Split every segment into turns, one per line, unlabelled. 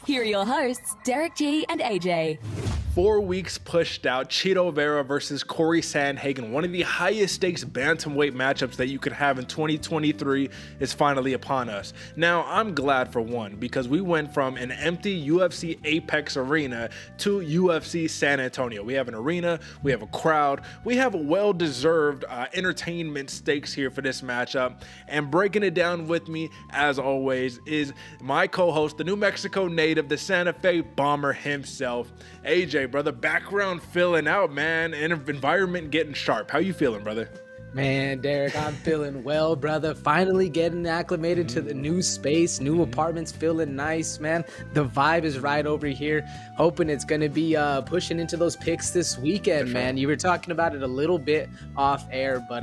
Here are your hosts, Derick G and AJ.
4 weeks pushed out, Chito Vera versus Cory Sandhagen, one of the highest stakes bantamweight matchups that you could have in 2023 is finally upon us. Now, I'm glad for one, because we went from an empty UFC Apex arena to UFC San Antonio. We have an arena, we have a crowd, we have a well-deserved entertainment stakes here for this matchup. And breaking it down with me, as always, is my co-host, the New Mexico native, the Santa Fe bomber himself, AJ. Brother, background filling out, man, and environment getting sharp. How you feeling, brother?
Man, Derick, I'm feeling well, brother. Finally getting acclimated to the new space, new apartments, feeling nice, man. The vibe is right over here. Hoping it's going to be pushing into those picks this weekend, man. You were talking about it a little bit off air, but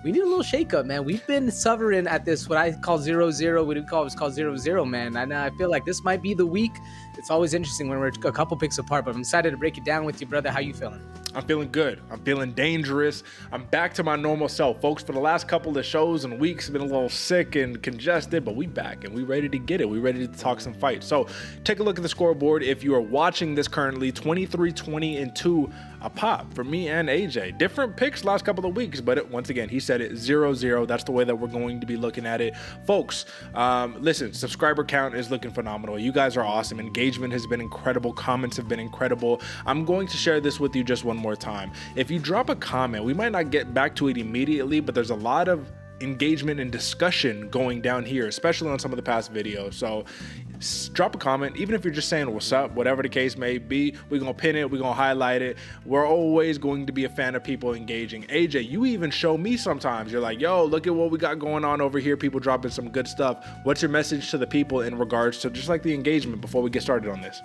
we need a little shakeup, man. We've been suffering at this, what I call 0-0, what we call 0-0, man. And I feel like this might be the week. It's always interesting when we're a couple picks apart, but I'm excited to break it down with you, brother. How you feeling?
I'm feeling good. I'm feeling dangerous. I'm back to my normal self. Folks, for the last couple of shows and weeks, I've been a little sick and congested, but we back and we ready to get it. We ready to talk some fight. So take a look at the scoreboard. If you are watching this currently, 23-20-2 a pop for me and AJ. Different picks last couple of weeks, but once again, he said it 0-0. That's the way that we're going to be looking at it. Folks, listen, subscriber count is looking phenomenal. You guys are awesome. Engagement has been incredible. Comments have been incredible. I'm going to share this with you just one more time. If you drop a comment, we might not get back to it immediately, but there's a lot of engagement and discussion going down here, especially on some of the past videos. So drop a comment, even if you're just saying what's up, whatever the case may be. We're gonna pin it, we're gonna highlight it. We're always going to be a fan of people engaging. AJ, you even show me sometimes, you're like, yo, look at what we got going on over here, people dropping some good stuff. What's your message to the people in regards to just like the engagement before we get started on this?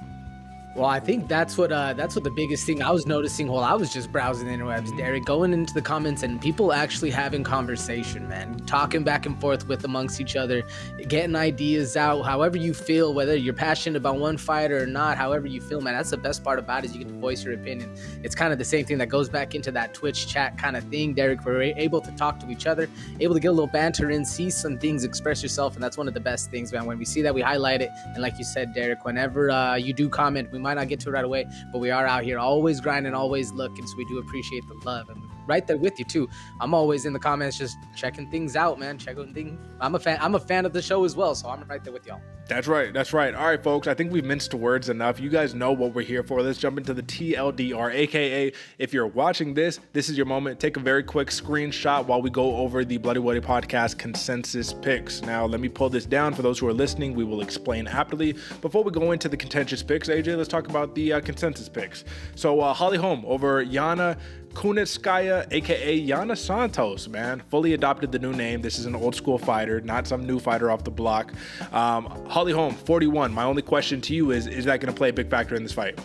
Well, I think that's what the biggest thing I was noticing while I was just browsing the interwebs, Derek, going into the comments and people actually having conversation, man, talking back and forth with amongst each other, getting ideas out, however you feel, whether you're passionate about one fighter or not, however you feel, man, that's the best part about it is you get to voice your opinion. It's kind of the same thing that goes back into that Twitch chat kind of thing, Derek, where we're able to talk to each other, able to get a little banter in, see some things, express yourself, and that's one of the best things, man. When we see that, we highlight it, and like you said, Derek, whenever you do comment, we might not get to it right away, but we are out here always grinding, always looking, so we do appreciate the love, and right there with you too. I'm always in the comments just checking things out, man, checking things. I'm a fan of the show as well, so I'm right there with y'all.
That's right. All right, folks, I think we've minced words enough. You guys know what we're here for. Let's jump into the TLDR, aka if you're watching this is your moment. Take a very quick screenshot while we go over the Bloody Woody Podcast consensus picks. Now, let me pull this down for those who are listening. We will explain happily. Before we go into the contentious picks, AJ, let's talk about the consensus picks. So, Holm over Yana Kunitskaya, aka Yana Santos, man, fully adopted the new name. This is an old school fighter, not some new fighter off the block. Holm, 41. My only question to you is that going to play a big factor in this fight?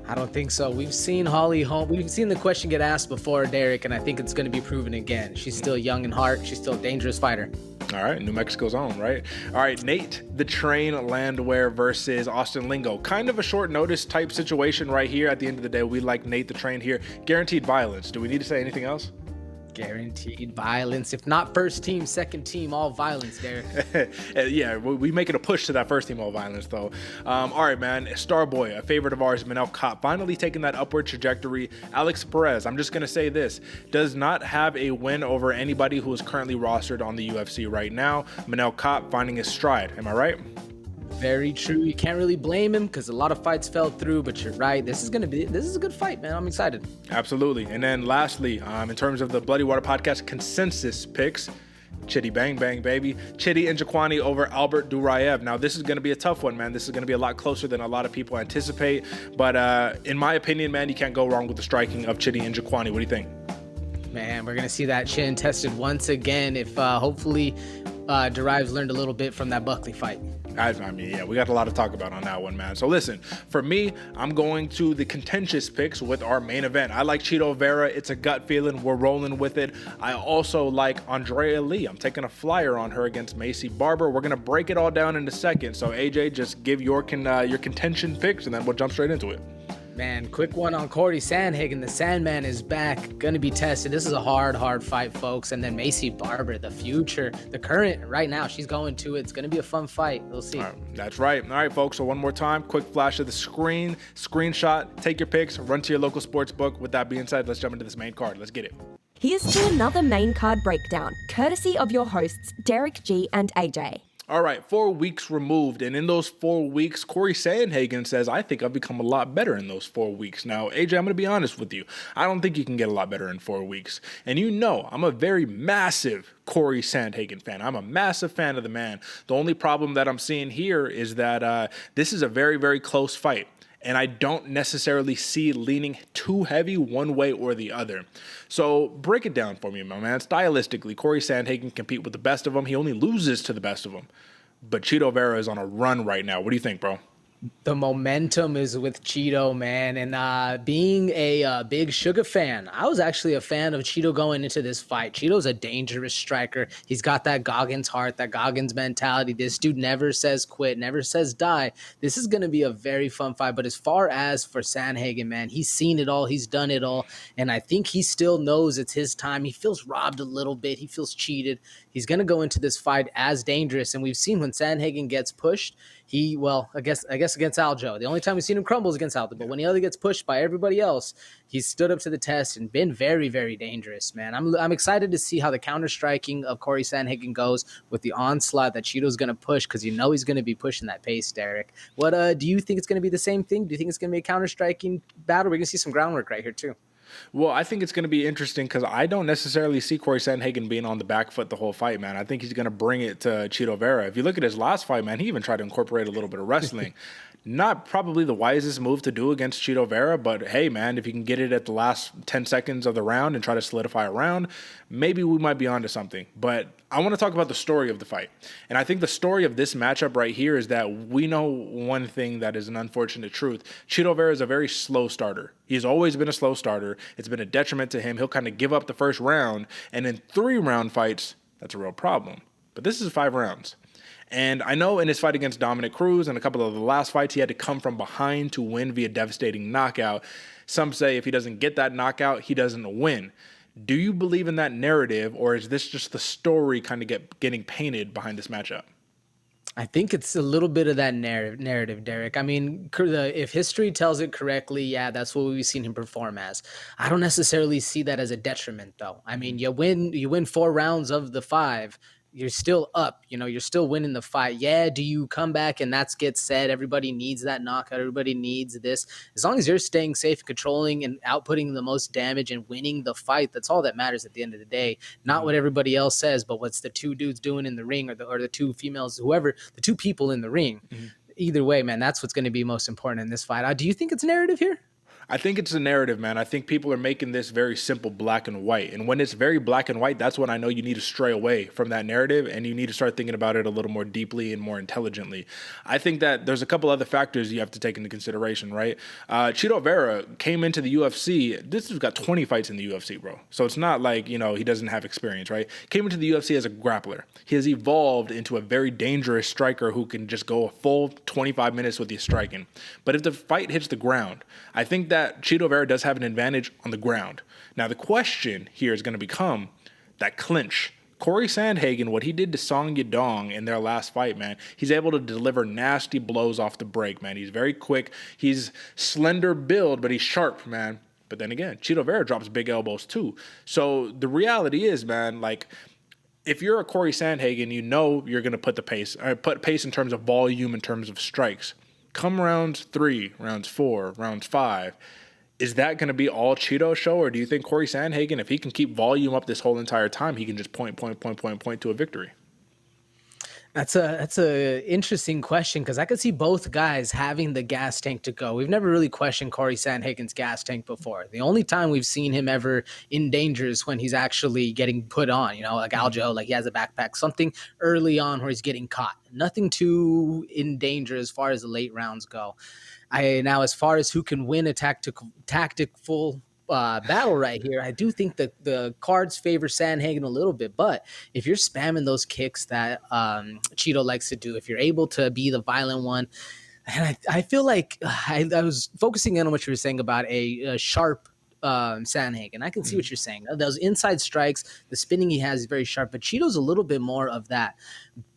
I don't think so. We've seen Holm. We've seen the question get asked before, Derek, and I think it's going to be proven again. She's still young in heart. She's still a dangerous fighter.
All right, New Mexico's own, right? All right, Nate the Train Landwehr versus Austin Lingo. Kind of a short notice type situation right here. At the end of the day, we like Nate the Train here. Guaranteed violence. Do we need to say anything else?
Guaranteed violence. If not first team, second team, all violence, Derek.
Yeah, we making a push to that first team all violence, though. All right, man. Starboy, a favorite of ours, Manel Kape, finally taking that upward trajectory. Alex Perez, I'm just going to say this, does not have a win over anybody who is currently rostered on the UFC right now. Manel Kape finding his stride. Am I right?
Very true. You can't really blame him because a lot of fights fell through, but you're right. This is a good fight, man. I'm excited.
Absolutely. And then lastly, in terms of the Bloody Water Podcast consensus picks, Chidi bang bang, baby. Chidi Njokuani over Albert Duraev. Now, this is going to be a tough one, man. This is going to be a lot closer than a lot of people anticipate. But in my opinion, man, you can't go wrong with the striking of Chidi Njokuani. What do you think?
Man, we're going to see that chin tested once again if hopefully Duraev's learned a little bit from that Buckley fight.
I mean, yeah, we got a lot to talk about on that one, man. So listen, for me, I'm going to the contentious picks with our main event. I like Chito Vera. It's a gut feeling. We're rolling with it. I also like Andrea Lee. I'm taking a flyer on her against Maycee Barber. We're going to break it all down in a second. So AJ, just give your contention picks and then we'll jump straight into it.
Man, quick one on Cory Sandhagen. The Sandman is back, gonna be tested. This is a hard fight, folks. And then Maycee Barber, the future, the current, right now, she's going to it. It's gonna be a fun fight. We'll see.
That's right. All right, folks. So one more time, quick flash of the screen, screenshot, take your picks, run to your local sports book. With that being said, let's jump into this main card. Let's get it.
Here's to another main card breakdown, courtesy of your hosts, Derick G and AJ.
All right, 4 weeks removed, and in those 4 weeks, Cory Sandhagen says, I think I've become a lot better in those 4 weeks. Now, AJ, I'm going to be honest with you. I don't think you can get a lot better in 4 weeks. And you know, I'm a very massive Cory Sandhagen fan. I'm a massive fan of the man. The only problem that I'm seeing here is that this is a very close fight. And I don't necessarily see leaning too heavy one way or the other. So break it down for me, my man. Stylistically, Cory Sandhagen compete with the best of them. He only loses to the best of them. But Chito Vera is on a run right now. What do you think, bro?
The momentum is with Chito, man. And being a big Sugar fan, I was actually a fan of Chito going into this fight. Chito's a dangerous striker. He's got that Goggins heart, that Goggins mentality. This dude never says quit, never says die. This is going to be a very fun fight. But as far as for Sandhagen, man, he's seen it all. He's done it all. And I think he still knows it's his time. He feels robbed a little bit. He feels cheated. He's going to go into this fight as dangerous. And we've seen when Sandhagen gets pushed, I guess against Aljo. The only time we've seen him crumble is against Aljo. But when he gets pushed by everybody else, he's stood up to the test and been very dangerous, man. I'm excited to see how the counter striking of Cory Sandhagen goes with the onslaught that Chito's going to push, because you know he's going to be pushing that pace, Derek. What do you think it's going to be the same thing? Do you think it's going to be a counter striking battle? We're going to see some groundwork right here too.
Well, I think it's going to be interesting because I don't necessarily see Cory Sandhagen being on the back foot the whole fight, man. I think he's going to bring it to Chito Vera. If you look at his last fight, man, he even tried to incorporate a little bit of wrestling. Not probably the wisest move to do against Chito Vera, but hey, man, if you can get it at the last 10 seconds of the round and try to solidify a round, maybe we might be onto something. But I want to talk about the story of the fight. And I think the story of this matchup right here is that we know one thing that is an unfortunate truth. Chito Vera is a very slow starter. He's always been a slow starter. It's been a detriment to him. He'll kind of give up the first round. And in 3-round fights, that's a real problem. But this is 5 rounds. And I know in his fight against Dominic Cruz and a couple of the last fights, he had to come from behind to win via devastating knockout. Some say if he doesn't get that knockout, he doesn't win. Do you believe in that narrative, or is this just the story kind of getting painted behind this matchup?
I think it's a little bit of that narrative, Derek. I mean, if history tells it correctly, yeah, that's what we've seen him perform as. I don't necessarily see that as a detriment, though. I mean, you win 4 rounds of the 5. You're still up, you're still winning the fight. Yeah, do you come back and that gets said? Everybody needs that knockout. Everybody needs this. As long as you're staying safe, controlling and outputting the most damage and winning the fight, that's all that matters at the end of the day. Not what everybody else says, but what's the 2 dudes doing in the ring, or the 2 females, whoever, the 2 people in the ring. Mm-hmm. Either way, man, that's what's going to be most important in this fight. Do you think it's narrative here?
I think it's a narrative, man. I think people are making this very simple black and white. And when it's very black and white, that's when I know you need to stray away from that narrative and you need to start thinking about it a little more deeply and more intelligently. I think that there's a couple other factors you have to take into consideration, right? Chito Vera came into the UFC. This has got 20 fights in the UFC, bro. So it's not like, he doesn't have experience, right? Came into the UFC as a grappler. He has evolved into a very dangerous striker who can just go a full 25 minutes with his striking. But if the fight hits the ground, I think that Chito Vera does have an advantage on the ground. Now, the question here is going to become that clinch. Cory Sandhagen, what he did to Song Yadong in their last fight, man, he's able to deliver nasty blows off the break, man. He's very quick. He's slender build, but he's sharp, man. But then again, Chito Vera drops big elbows too. So the reality is, man, if you're a Cory Sandhagen, you're going to put pace in terms of volume, in terms of strikes. Come rounds 3, rounds 4, rounds 5, is that going to be all Chito show, or do you think Cory Sandhagen, if he can keep volume up this whole entire time, he can just point to a victory?
That's a interesting question, because I could see both guys having the gas tank to go. We've never really questioned Cory Sandhagen's gas tank before. The only time we've seen him ever in danger is when he's actually getting put on, like Aljo, like he has a backpack, something early on where he's getting caught. Nothing too in danger as far as the late rounds go. Now, as far as who can win a tactical battle right here, I do think that the cards favor Sandhagen a little bit, but if you're spamming those kicks that Chito likes to do, if you're able to be the violent one, And I feel like I was focusing in on what you were saying about a sharp Sandhagen. I can see what you're saying. Those inside strikes, the spinning he has is very sharp, but Chito's a little bit more of that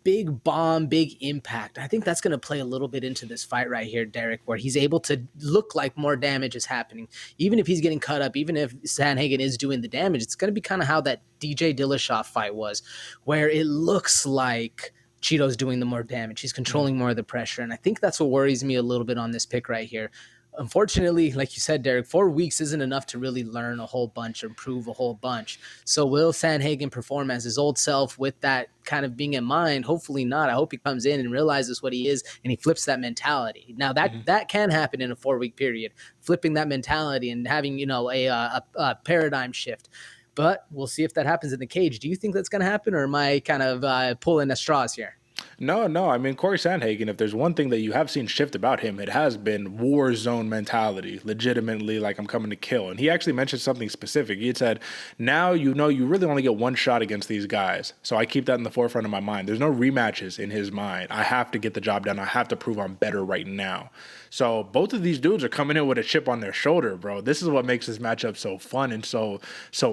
big bomb, big impact. I think that's going to play a little bit into this fight right here, Derick, where he's able to look like more damage is happening. Even if he's getting cut up, even if Sandhagen is doing the damage, it's going to be kind of how that DJ Dillashaw fight was, where it looks like Chito's doing the more damage. He's controlling more of the pressure. And I think that's what worries me a little bit on this pick right here. Unfortunately, like you said, Derick, 4 weeks isn't enough to really learn a whole bunch or improve a whole bunch. So will Sandhagen perform as his old self with that kind of being in mind? Hopefully not. I hope he comes in and realizes what he is and he flips that mentality. Now that can happen in a 4-week period, flipping that mentality and having, a paradigm shift. But we'll see if that happens in the cage. Do you think that's going to happen, or am I kind of pulling at straws here?
No. I mean, Cory Sandhagen, if there's one thing that you have seen shift about him, it has been war zone mentality, legitimately like I'm coming to kill. And he actually mentioned something specific. He had said, now you really only get one shot against these guys. So I keep that in the forefront of my mind. There's no rematches in his mind. I have to get the job done. I have to prove I'm better right now. So both of these dudes are coming in with a chip on their shoulder, bro. This is what makes this matchup so fun and so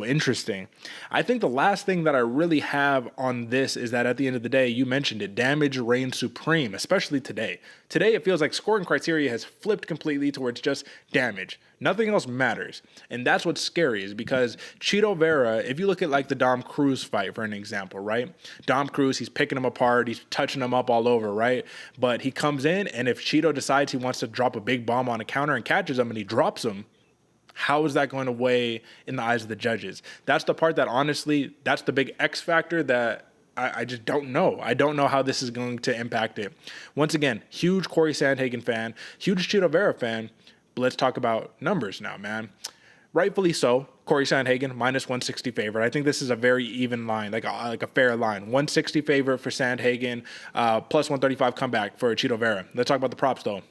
interesting. I think the last thing that I really have on this is that at the end of the day, you mentioned it, damage reigns supreme, especially today. Today, it feels like scoring criteria has flipped completely towards just damage. Nothing else matters. And that's what's scary, is because Chito Vera, if you look at like the Dom Cruz fight, for an example, right? Dom Cruz, he's picking him apart. He's touching him up all over, right? But he comes in, and if Chito decides he wants to drop a big bomb on a counter and catches him and he drops him, how is that going to weigh in the eyes of the judges? That's the part that, honestly, that's the big X factor that I just don't know. I don't know how this is going to impact it. Once again, huge Cory Sandhagen fan, huge Chito Vera fan. But let's talk about numbers now, man. Rightfully so. Cory Sandhagen, minus 160 favorite. I think this is a very even line, like a fair line. 160 favorite for Sandhagen, plus 135 comeback for Chito Vera. Let's talk about the props, though.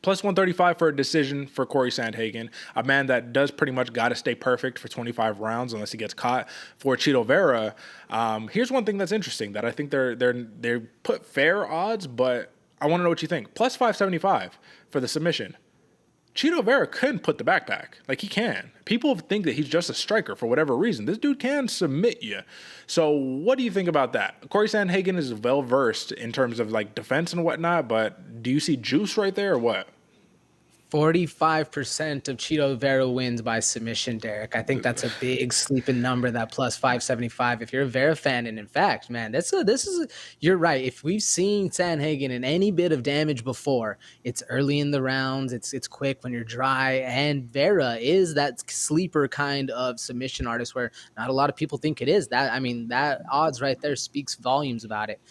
Plus 135 for a decision for Cory Sandhagen, a man that does pretty much got to stay perfect for 25 rounds unless he gets caught. For Chito Vera, here's one thing that's interesting that I think they put fair odds, but I want to know what you think. Plus 575 for the submission. Chito Vera couldn't put the backpack. Like, he can. People think that he's just a striker for whatever reason. This dude can submit you. So what do you think about that? Cory Sandhagen is well-versed in terms of, like, defense and whatnot, but do you see juice right there or what?
45% of Chito Vera wins by submission, Derick. I think that's a big sleeping number, that plus 575. If you're a Vera fan, and in fact, man, you're right. If we've seen Sandhagen in any bit of damage before, it's early in the rounds, it's quick when you're dry, and Vera is that sleeper kind of submission artist where not a lot of people think it is. That odds right there speaks volumes about it.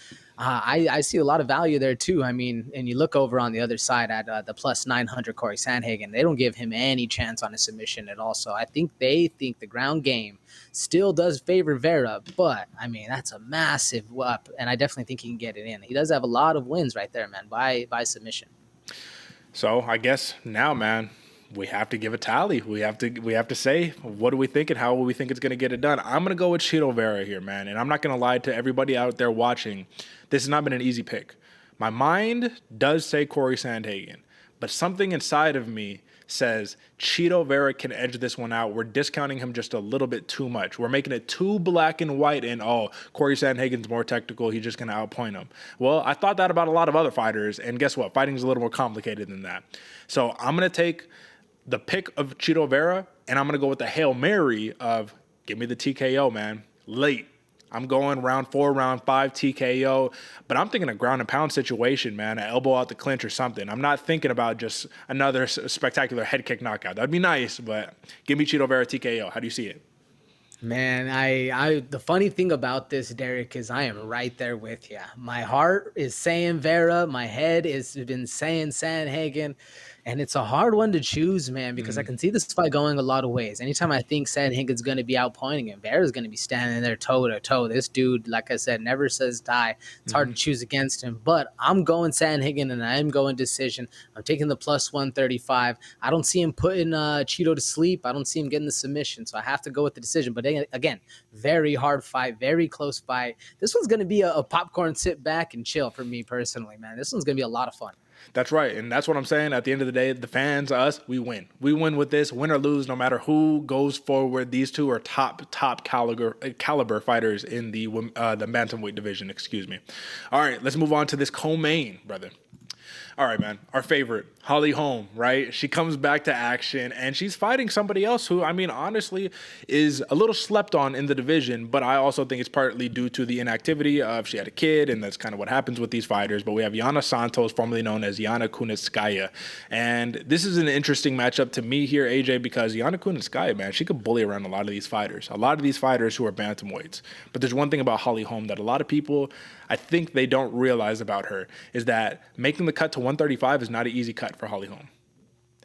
I see a lot of value there too. I mean, and you look over on the other side at the plus 900 Cory Sandhagen. They don't give him any chance on a submission at all. So I think they think the ground game still does favor Vera. But, I mean, that's a massive up, and I definitely think he can get it in. He does have a lot of wins right there, man, by submission.
So I guess now, man, we have to give a tally. We have to say, what do we think and how will we think it's going to get it done? I'm going to go with Chito Vera here, man. And I'm not going to lie to everybody out there watching. This has not been an easy pick. My mind does say Cory Sandhagen, but something inside of me says Chito Vera can edge this one out. We're discounting him just a little bit too much. We're making it too black and white and, Cory Sandhagen's more technical. He's just going to outpoint him. Well, I thought that about a lot of other fighters, and guess what? Fighting's a little more complicated than that. So I'm going to take the pick of Chito Vera, and I'm going to go with the Hail Mary of give me the TKO, man. Late. I'm going round 4, round 5 TKO, but I'm thinking a ground and pound situation, man, an elbow out the clinch or something. I'm not thinking about just another spectacular head kick knockout. That'd be nice, but give me Chito Vera TKO. How do you see it?
Man, the funny thing about this, Derick, is I am right there with you. My heart is saying Vera. My head has been saying Sandhagen. And it's a hard one to choose, man, because I can see this fight going a lot of ways. Anytime I think Sandhagen's going to be outpointing him, Vera's going to be standing there toe-to-toe. This dude, like I said, never says die. It's hard to choose against him. But I'm going Sandhagen, and I'm going decision. I'm taking the plus 135. I don't see him putting Chito to sleep. I don't see him getting the submission, so I have to go with the decision. But again, very hard fight, very close fight. This one's going to be a popcorn sit back and chill for me personally, man. This one's going to be a lot of fun.
That's right. And that's what I'm saying. At the end of the day, the fans, us, we win. We win with this, win or lose, no matter who goes forward. These two are top caliber fighters in the bantamweight division, excuse me. All right, let's move on to this co-main, brother. All right, man. Our favorite, Holly Holm, right? She comes back to action, and she's fighting somebody else who, I mean, honestly, is a little slept on in the division, but I also think it's partly due to the inactivity of she had a kid, and that's kind of what happens with these fighters. But we have Yana Santos, formerly known as Yana Kunitskaya, and this is an interesting matchup to me here, AJ, because Yana Kunitskaya, man, she could bully around a lot of these fighters who are bantamweights. But there's one thing about Holly Holm that a lot of people, I think they don't realize about her, is that making the cut to 135 is not an easy cut for Holly Holm.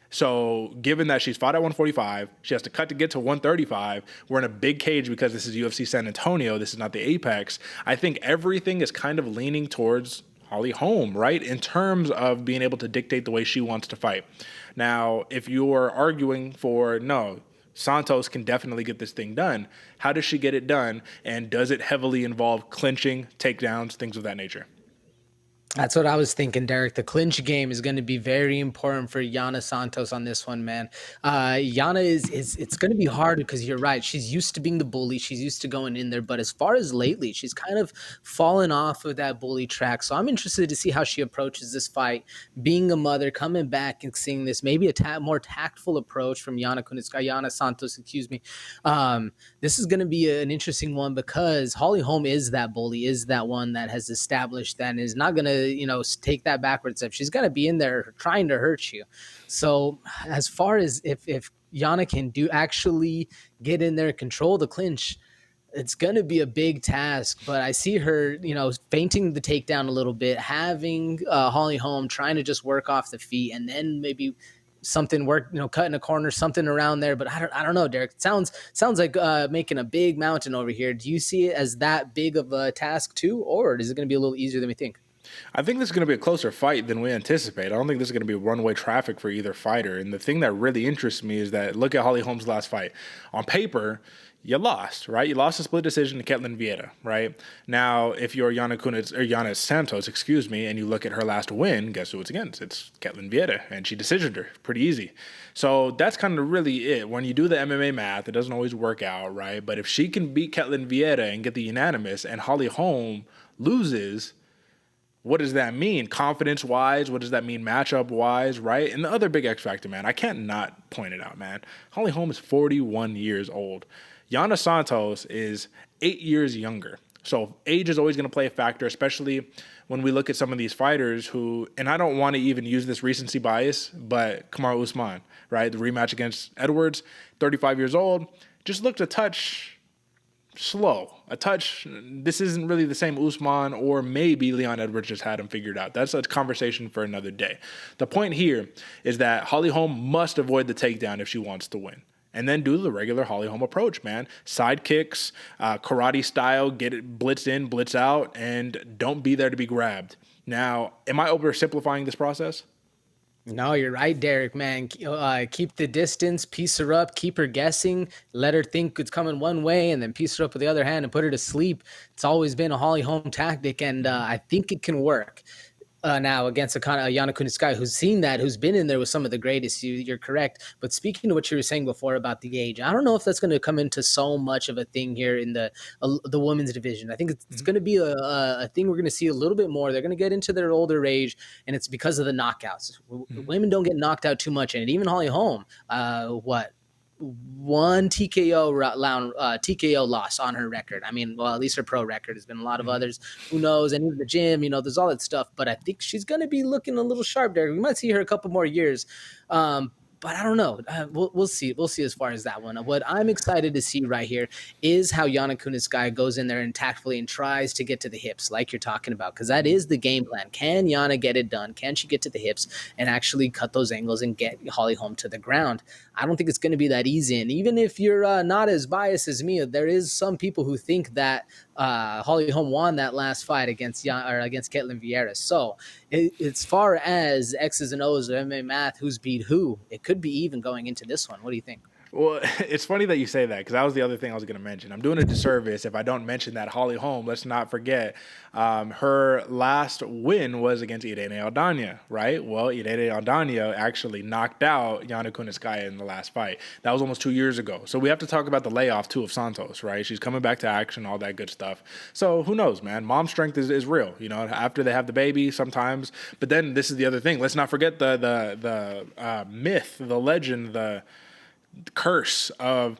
So given that she's fought at 145, she has to cut to get to 135. We're in a big cage because this is UFC San Antonio. This is not the Apex. I think everything is kind of leaning towards Holly Holm, right? In terms of being able to dictate the way she wants to fight. Now, if you're arguing for no, Santos can definitely get this thing done, how does she get it done? And does it heavily involve clinching, takedowns, things of that nature?
That's what I was thinking, Derek. The clinch game is going to be very important for Yana Santos on this one, man. Yana it's going to be hard because you're right. She's used to being the bully. She's used to going in there. But as far as lately, she's kind of fallen off of that bully track. So I'm interested to see how she approaches this fight. Being a mother, coming back and seeing this, maybe a more tactful approach from Yana Santos, excuse me. This is going to be an interesting one because Holly Holm is that bully, is that one that has established that and is not going to take that backward step. She's got to be in there trying to hurt you. So as far as if Yana can actually get in there, control the clinch, it's going to be a big task. But I see her, feinting the takedown a little bit, having Holly Holm trying to just work off the feet, and then maybe something work, cut in a corner, something around there. But I don't know, Derek. It sounds like making a big mountain over here. Do you see it as that big of a task too, or is it going to be a little easier than we think?
I think this is going to be a closer fight than we anticipate. I don't think this is going to be one-way traffic for either fighter. And the thing that really interests me is that look at Holly Holm's last fight. On paper, you lost, right? You lost a split decision to Ketlen Vieira, right? Now, if you're Yana Santos, and you look at her last win, guess who it's against? It's Ketlen Vieira, and she decisioned her pretty easy. So that's kind of really it. When you do the MMA math, it doesn't always work out, right? But if she can beat Ketlen Vieira and get the unanimous, and Holly Holm loses, what does that mean confidence-wise? What does that mean matchup-wise, right? And the other big X factor, man, I can't not point it out, man. Holly Holm is 41 years old. Yana Santos is 8 years younger. So age is always going to play a factor, especially when we look at some of these fighters who, and I don't want to even use this recency bias, but Kamaru Usman, right? The rematch against Edwards, 35 years old, just looked a touch slow. This isn't really the same Usman, or maybe Leon Edwards just had him figured out. That's a conversation for another day. The point here is that Holly Holm must avoid the takedown if she wants to win. And then do the regular Holly Holm approach, man. Side kicks, karate style, get it blitz in, blitz out, and don't be there to be grabbed. Now, am I oversimplifying this process?
No, you're right, Derek, man. Keep the distance, piece her up, keep her guessing, let her think it's coming one way, and then piece her up with the other hand and put her to sleep. It's always been a Holly Holm tactic, and I think it can work. Now against a kind of Yana Kunitskaya who's seen that, who's been in there with some of the greatest. You're correct. But speaking to what you were saying before about the age, I don't know if that's going to come into so much of a thing here in the women's division. I think it's going to be a thing we're going to see a little bit more. They're going to get into their older age, and it's because of the knockouts. Women don't get knocked out too much, and even Holly Holm, one TKO loss on her record. I mean, well, at least her pro record. Has been a lot of others. Who knows? And even the gym, there's all that stuff. But I think she's going to be looking a little sharp there. We might see her a couple more years. But I don't know. We'll see. We'll see as far as that one. What I'm excited to see right here is how Yana Kunitskaya goes in there and tactfully and tries to get to the hips like you're talking about, because that is the game plan. Can Yana get it done? Can she get to the hips and actually cut those angles and get Holly Holm to the ground? I don't think it's going to be that easy. And even if you're not as biased as me, there is some people who think that Holly Holm won that last fight against Ketlen Vieira. So as far as X's and O's of MMA math, who's beat who, it could be even going into this one. What do you think?
Well, it's funny that you say that because that was the other thing I was going to mention. I'm doing a disservice if I don't mention that Holly Holm. Let's not forget her last win was against Irene Aldana, right? Well, Irene Aldana actually knocked out Yana Kuniskaya in the last fight. That was almost 2 years ago. So we have to talk about the layoff too of Santos, right? She's coming back to action, all that good stuff. So who knows, man? Mom strength is real. You know, after they have the baby, sometimes. But then this is the other thing. Let's not forget the myth, the legend, the curse of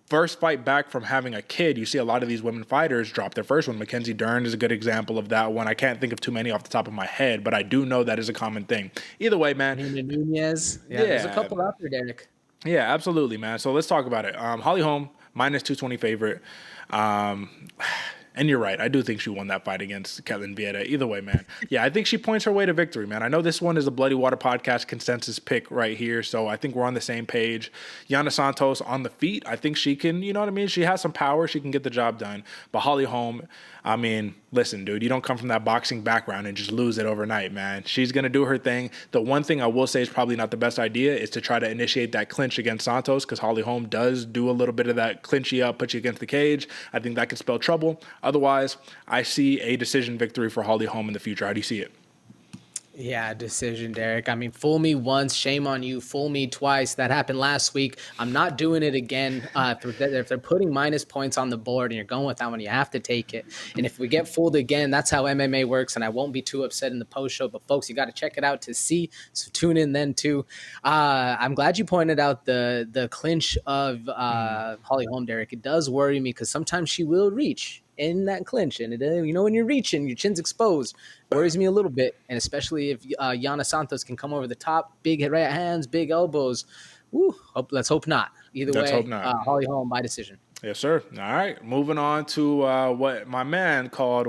first fight back from having a kid. You see a lot of these women fighters drop their first one. Mackenzie Dern is a good example of that one. I can't think of too many off the top of my head, but I do know that is a common thing. Either way, man.
Nunez. Yeah, there's a couple out there, Derek.
Yeah, absolutely, man. So let's talk about it. Holly Holm, minus 220 favorite. And you're right. I do think she won that fight against Ketlin Vieira. Either way, man. Yeah, I think she points her way to victory, man. I know this one is a Bloody Water Podcast consensus pick right here, so I think we're on the same page. Yana Santos on the feet. I think she can, you know what I mean? She has some power. She can get the job done. But Holly Holm, I mean, listen, dude, you don't come from that boxing background and just lose it overnight, man. She's going to do her thing. The one thing I will say is probably not the best idea is to try to initiate that clinch against Santos because Holly Holm does do a little bit of that clinchy up, put you against the cage. I think that could spell trouble. Otherwise, I see a decision victory for Holly Holm in the future. How do you see it?
Yeah, decision, Derek. I mean, fool me once, shame on you. Fool me twice. That happened last week. I'm not doing it again. If they're putting minus points on the board and you're going with that one, you have to take it. And if we get fooled again, that's how MMA works, and I won't be too upset in the post show. But, folks, you got to check it out to see. So tune in then, too. I'm glad you pointed out the clinch of Holly Holm, Derek. It does worry me because sometimes she will reach in that clinch, and you know, when you're reaching, your chin's exposed. Worries me a little bit, and especially if Yana Santos can come over the top, big right hands, big elbows. Woo, let's hope not. Either way, hope not. Holly Holm by decision.
Yes, sir. All right. Moving on to what my man called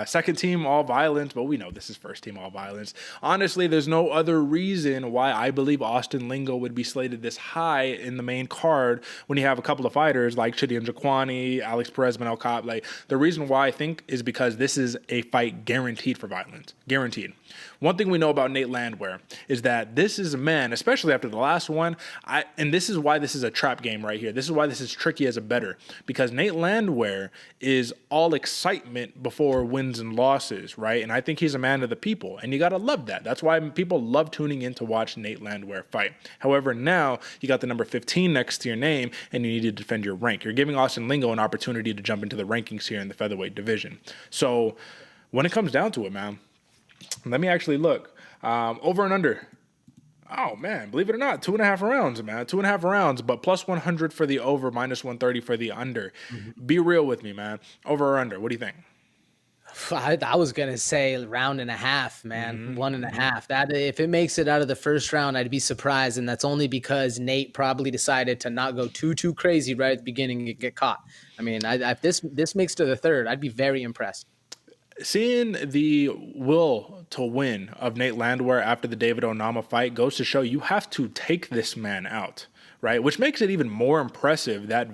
second team all violence, but we know this is first team all violence. Honestly, there's no other reason why I believe Austin Lingo would be slated this high in the main card when you have a couple of fighters like Chidi Njokuani, Alex Perez, Manel Kape. Like, the reason why I think is because this is a fight guaranteed for violence. Guaranteed. One thing we know about Nate Landwehr is that this is a man, especially after the last one, and this is why this is a trap game right here. This is why this is tricky as a bettor, because Nate Landwehr is all excitement before wins and losses, right? And I think he's a man of the people, and you got to love that. That's why people love tuning in to watch Nate Landwehr fight. However, now you got the number 15 next to your name, and you need to defend your rank. You're giving Austin Lingo an opportunity to jump into the rankings here in the featherweight division. So when it comes down to it, man, let me actually look. Over and under. Oh, man, believe it or not, 2.5 rounds, man. 2.5 rounds, but plus 100 for the over, minus 130 for the under. Mm-hmm. Be real with me, man. Over or under, what do you think?
I was going to say round and a half, man. 1.5. That if it makes it out of the first round, I'd be surprised, and that's only because Nate probably decided to not go too crazy right at the beginning and get caught. I mean, if this makes it to the third, I'd be very impressed.
Seeing the will to win of Nate Landwehr after the David Onama fight goes to show you have to take this man out, right? Which makes it even more impressive, that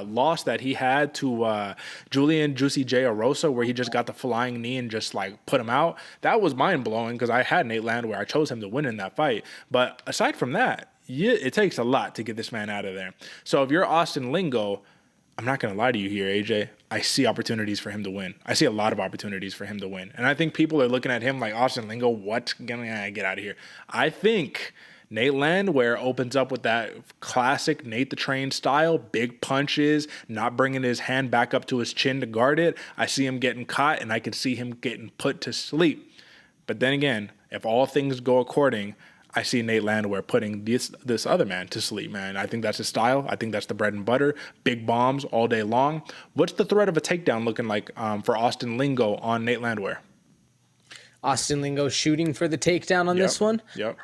loss that he had to Julian Juicy J. Arosa, where he just got the flying knee and just like put him out. That was mind-blowing because I had Nate Landwehr. I chose him to win in that fight. But aside from that, it takes a lot to get this man out of there. So if you're Austin Lingo, I'm not going to lie to you here, AJ. I see opportunities for him to win. I see a lot of opportunities for him to win. And I think people are looking at him like, Austin Lingo, what? Get out of here. I think Nate Landwehr opens up with that classic Nate the Train style, big punches, not bringing his hand back up to his chin to guard it. I see him getting caught, and I can see him getting put to sleep. But then again, if all things go according, I see Nate Landwehr putting this other man to sleep, man. I think that's his style. I think that's the bread and butter. Big bombs all day long. What's the threat of a takedown looking like for Austin Lingo on Nate Landwehr?
Austin Lingo shooting for the takedown on this one?
Yep.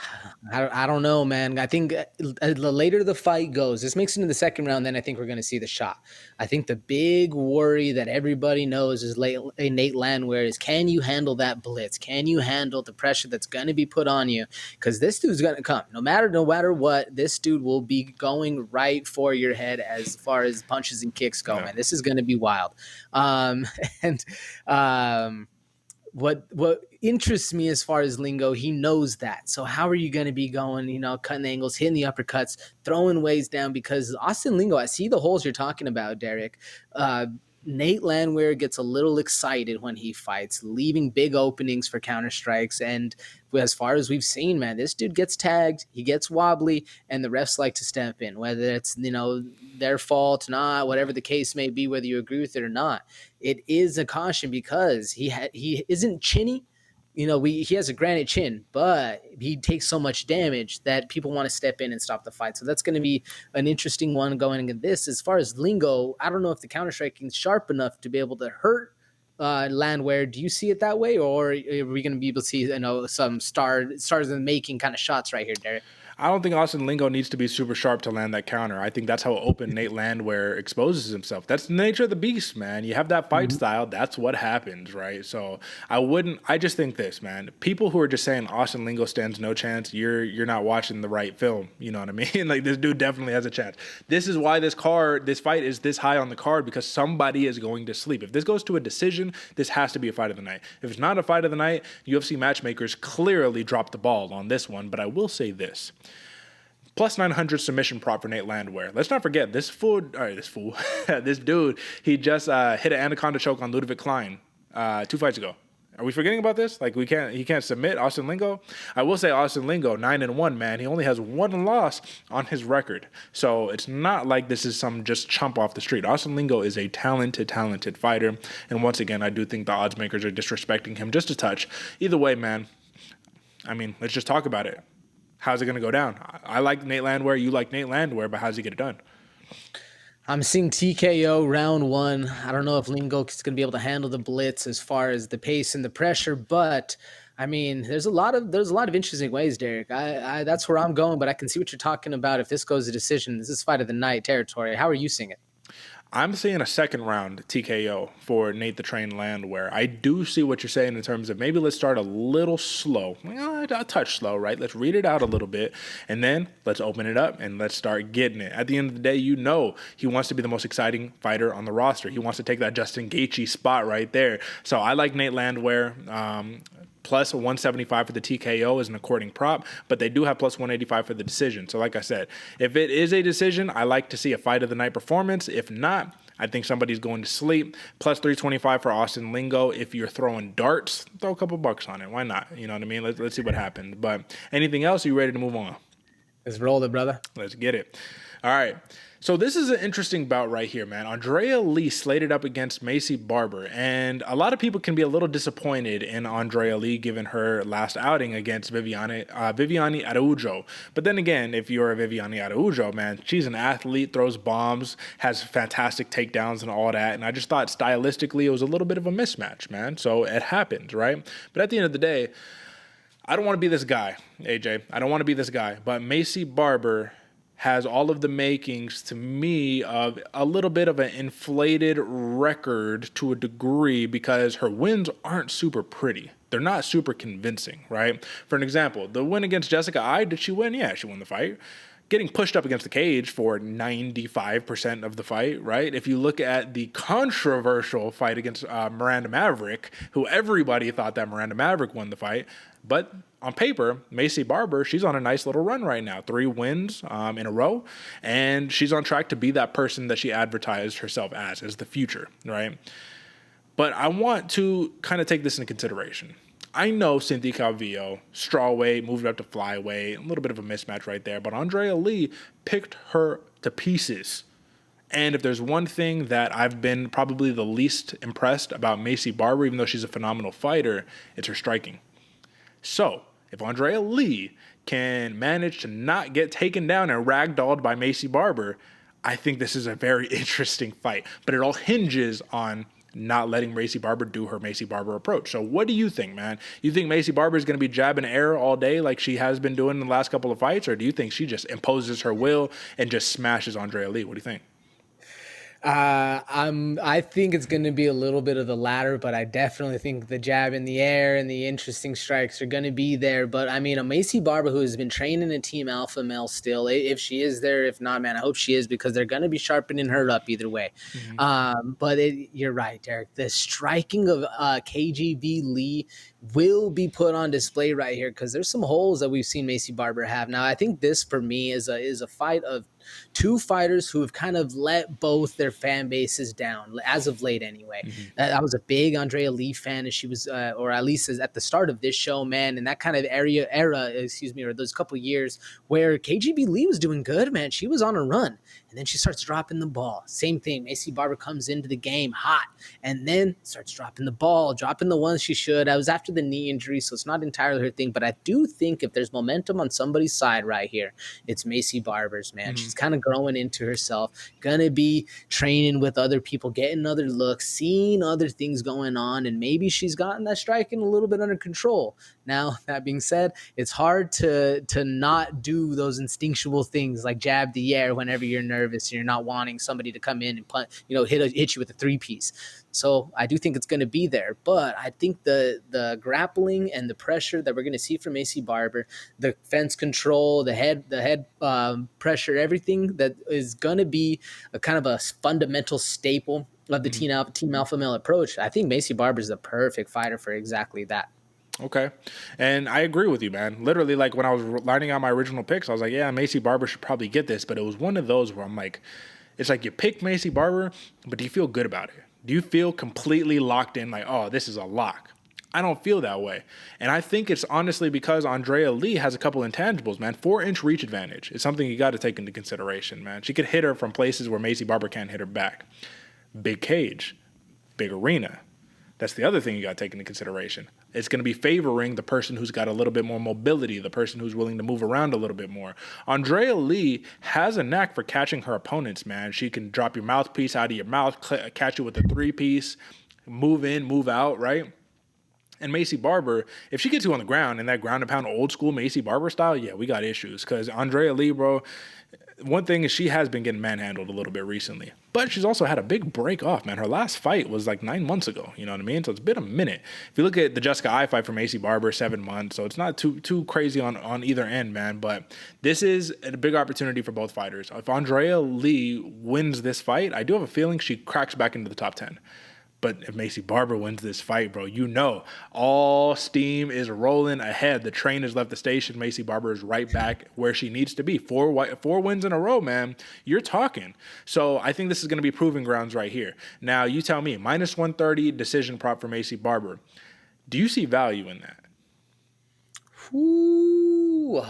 I don't know, man. I think the later the fight goes, this makes it into the second round, then I think we're going to see the shot. I think the big worry that everybody knows is Nate Landwehr is, can you handle that blitz? Can you handle the pressure that's going to be put on you? Because this dude's going to come. No matter what, this dude will be going right for your head as far as punches and kicks go, man. This is going to be wild. what interests me as far as Lingo, he knows that. So how are you going to be going, cutting angles, hitting the uppercuts, throwing weights down? Because Austin Lingo, I see the holes you're talking about, Derek. Nate Landwehr gets a little excited when he fights, leaving big openings for counter strikes. And as far as we've seen, man, this dude gets tagged, he gets wobbly, and the refs like to step in, whether it's, their fault, not, whatever the case may be, whether you agree with it or not. It is a caution because he isn't chinny. He has a granite chin, but he takes so much damage that people want to step in and stop the fight. So that's going to be an interesting one going into this. As far as Lingo, I don't know if the counter striking is sharp enough to be able to hurt Landwehr. Do you see it that way, or are we going to be able to see some stars in the making kind of shots right here, Derek?
I don't think Austin Lingo needs to be super sharp to land that counter. I think that's how open Nate Landwehr exposes himself. That's the nature of the beast, man. You have that fight style, that's what happens, right? So I just think this, man. People who are just saying Austin Lingo stands no chance, you're not watching the right film. You know what I mean? Like, this dude definitely has a chance. This is why this fight is this high on the card, because somebody is going to sleep. If this goes to a decision, this has to be a fight of the night. If it's not a fight of the night, UFC matchmakers clearly dropped the ball on this one. But I will say this. Plus 900 submission prop for Nate Landwehr. Let's not forget, this dude, he just hit an anaconda choke on Ludwig Klein 2 fights ago. Are we forgetting about this? Like, he can't submit Austin Lingo? I will say Austin Lingo, 9-1, man. He only has one loss on his record. So it's not like this is some just chump off the street. Austin Lingo is a talented fighter. And once again, I do think the odds makers are disrespecting him just a touch. Either way, man, I mean, let's just talk about it. How's it going to go down? I like Nate Landwehr. You like Nate Landwehr, but how's he get it done?
I'm seeing TKO round 1. I don't know if Lingo is going to be able to handle the blitz as far as the pace and the pressure, but I mean, there's a lot of interesting ways, Derek. I that's where I'm going, but I can see what you're talking about. If this goes to decision, this is fight of the night territory. How are you seeing it?
I'm seeing a second round TKO for Nate the Train Landwehr. I do see what you're saying in terms of maybe let's start a little slow, a touch slow, right? Let's read it out a little bit, and then let's open it up and let's start getting it. At the end of the day, he wants to be the most exciting fighter on the roster. He wants to take that Justin Gaethje spot right there. So I like Nate Landwehr. Plus 175 for the TKO is an according prop, but they do have plus 185 for the decision. So like I said, if it is a decision, I like to see a fight of the night performance. If not, I think somebody's going to sleep. Plus 325 for Austin Lingo. If you're throwing darts, throw a couple bucks on it. Why not? You know what I mean? Let's see what happens. But anything else, are you ready to move on?
Let's roll it, brother.
Let's get it. All right. So this is an interesting bout right here, man. Andrea Lee slated up against Maycee Barber, and a lot of people can be a little disappointed in Andrea Lee given her last outing against Viviane Araújo. But then again, if you're a Viviane Araújo, man, she's an athlete, throws bombs, has fantastic takedowns and all that, and I just thought stylistically it was a little bit of a mismatch, man. So it happened, right? But at the end of the day, I don't want to be this guy, AJ. I don't want to be this guy, but Maycee Barber has all of the makings to me of a little bit of an inflated record to a degree because her wins aren't super pretty. They're not super convincing, right? For an example, the win against Jessica Eye, did she win? Yeah, she won the fight. Getting pushed up against the cage for 95% of the fight, right? If you look at the controversial fight against Miranda Maverick, who everybody thought that Miranda Maverick won the fight, but on paper, Maycee Barber, she's on a nice little run right now. 3 wins in a row, and she's on track to be that person that she advertised herself as the future, right? But I want to kind of take this into consideration. I know Cynthia Calvillo, strawweight, moved up to flyweight, a little bit of a mismatch right there, but Andrea Lee picked her to pieces. And if there's one thing that I've been probably the least impressed about Maycee Barber, even though she's a phenomenal fighter, it's her striking. So if Andrea Lee can manage to not get taken down and ragdolled by Maycee Barber, I think this is a very interesting fight. But it all hinges on not letting Maycee Barber do her Maycee Barber approach. So what do you think, man? You think Maycee Barber is going to be jabbing air all day like she has been doing in the last couple of fights? Or do you think she just imposes her will and just smashes Andrea Lee? What do you think?
I think it's going to be a little bit of the latter, but I definitely think the jab in the air and the interesting strikes are going to be there. But I mean, a Maycee Barber who has been training a Team Alpha Male still, if she is there, if not, man, I hope she is, because they're going to be sharpening her up either way. But you're right, Derek. The striking of KGB Lee will be put on display right here, because there's some holes that we've seen Maycee Barber have. Now, I think this for me is a fight of two fighters who have kind of let both their fan bases down as of late anyway. I was a big Andrea Lee fan, and she was, or at least at the start of this show, man, in that kind of era, or those couple of years where KGB Lee was doing good, man. She was on a run, and then she starts dropping the ball. Same thing. Maycee Barber comes into the game hot, and then starts dropping the ball, dropping the ones she should. I was after the knee injury, so it's not entirely her thing, but I do think if there's momentum on somebody's side right here, it's Maycee Barber's, man. She's kind of growing into herself, gonna be training with other people, getting other looks, seeing other things going on, and maybe she's gotten that striking a little bit under control. Now, that being said, it's hard to not do those instinctual things like jab the air whenever you're nervous and you're not wanting somebody to come in and punch, hit you with a three-piece. So I do think it's going to be there, but I think the grappling and the pressure that we're going to see from Maycee Barber, the fence control, the head pressure, everything that is going to be a kind of a fundamental staple of the Team Alpha Male approach. I think Maycee Barber is the perfect fighter for exactly that.
Okay. And I agree with you, man. Literally, like when I was lining out my original picks, I was like, yeah, Maycee Barber should probably get this. But it was one of those where I'm like, it's like you pick Maycee Barber, but do you feel good about it? Do you feel completely locked in like, oh, this is a lock? I don't feel that way. And I think it's honestly because Andrea Lee has a couple intangibles, man. 4-inch reach advantage is something you got to take into consideration, man. She could hit her from places where Maycee Barber can't hit her back. Big cage, big arena. That's the other thing you got to take into consideration. It's going to be favoring the person who's got a little bit more mobility, the person who's willing to move around a little bit more. Andrea Lee has a knack for catching her opponents, man. She can drop your mouthpiece out of your mouth, catch you with a three-piece, move in, move out, right? And Maycee Barber, if she gets you on the ground in that ground and pound old school Maycee Barber style, yeah, we got issues. Because Andrea Lee, bro, one thing is she has been getting manhandled a little bit recently. But she's also had a big break off, man. Her last fight was like 9 months ago, you know what I mean? So it's been a minute. If you look at the Jessica Eye fight for Maycee Barber, 7 months. So it's not too crazy on either end, man. But this is a big opportunity for both fighters. If Andrea Lee wins this fight, I do have a feeling she cracks back into the top 10. But if Maycee Barber wins this fight, bro, you know all steam is rolling ahead. The train has left the station. Maycee Barber is right back where she needs to be. Four wins in a row, man. You're talking. So I think this is going to be proving grounds right here. Now, you tell me, minus 130 decision prop for Maycee Barber. Do you see value in that?
Ooh,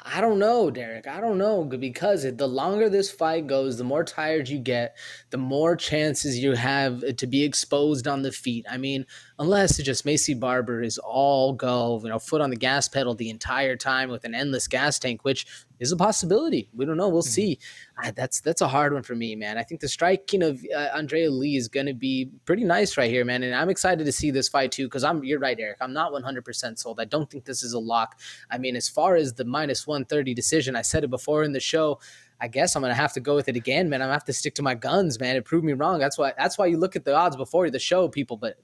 I don't know, Derek. I don't know, because the longer this fight goes, the more tired you get, the more chances you have to be exposed on the feet. I mean, unless it's just Maycee Barber is all go, foot on the gas pedal the entire time with an endless gas tank, which is a possibility. We don't know. We'll see. That's a hard one for me, man. I think the striking of Andrea Lee is going to be pretty nice right here, man. And I'm excited to see this fight too, because you're right, Eric. I'm not 100% sold. I don't think this is a lock. I mean, as far as the minus 130 decision, I said it before in the show, I guess I'm going to have to go with it again, man. I'm going to have to stick to my guns, man. It proved me wrong. That's why you look at the odds before the show, people. But,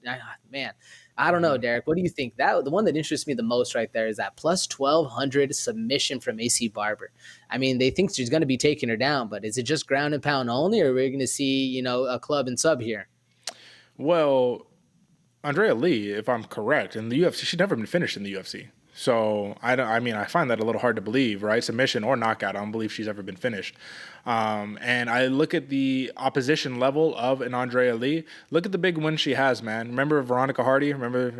man, I don't know, Derek. What do you think? The one that interests me the most right there is that plus 1,200 submission from Maycee Barber. I mean, they think she's going to be taking her down, but is it just ground and pound only, or are we going to see, a club and sub here?
Well, Andrea Lee, if I'm correct, in the UFC, she's never been finished in the UFC. So, I find that a little hard to believe, right? Submission or knockout, I don't believe she's ever been finished. And I look at the opposition level of an Andrea Lee. Look at the big win she has, man. Remember Veronica Hardy? Remember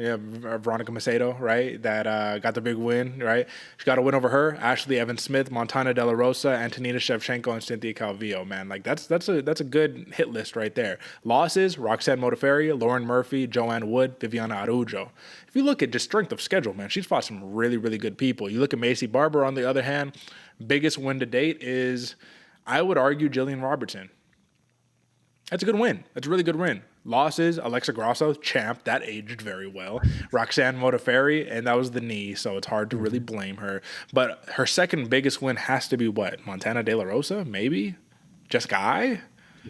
Veronica Macedo, right? That got the big win, right? She got a win over her. Ashley Evans-Smith, Montana De La Rosa, Antonina Shevchenko, and Cynthia Calvillo, man. Like that's a good hit list right there. Losses: Roxanne Modafferi, Lauren Murphy, Joanne Wood, Viviana Araujo. If you look at just strength of schedule, man, she's fought some really, really good people. You look at Maycee Barber, on the other hand, biggest win to date is, I would argue, Jillian Robertson. That's a good win. That's a really good win. Losses: Alexa Grasso, champ, that aged very well. Roxanne Modafferi, and that was the knee, so it's hard to really blame her. But her second biggest win has to be what? Montana De La Rosa, maybe? Jessica Eye?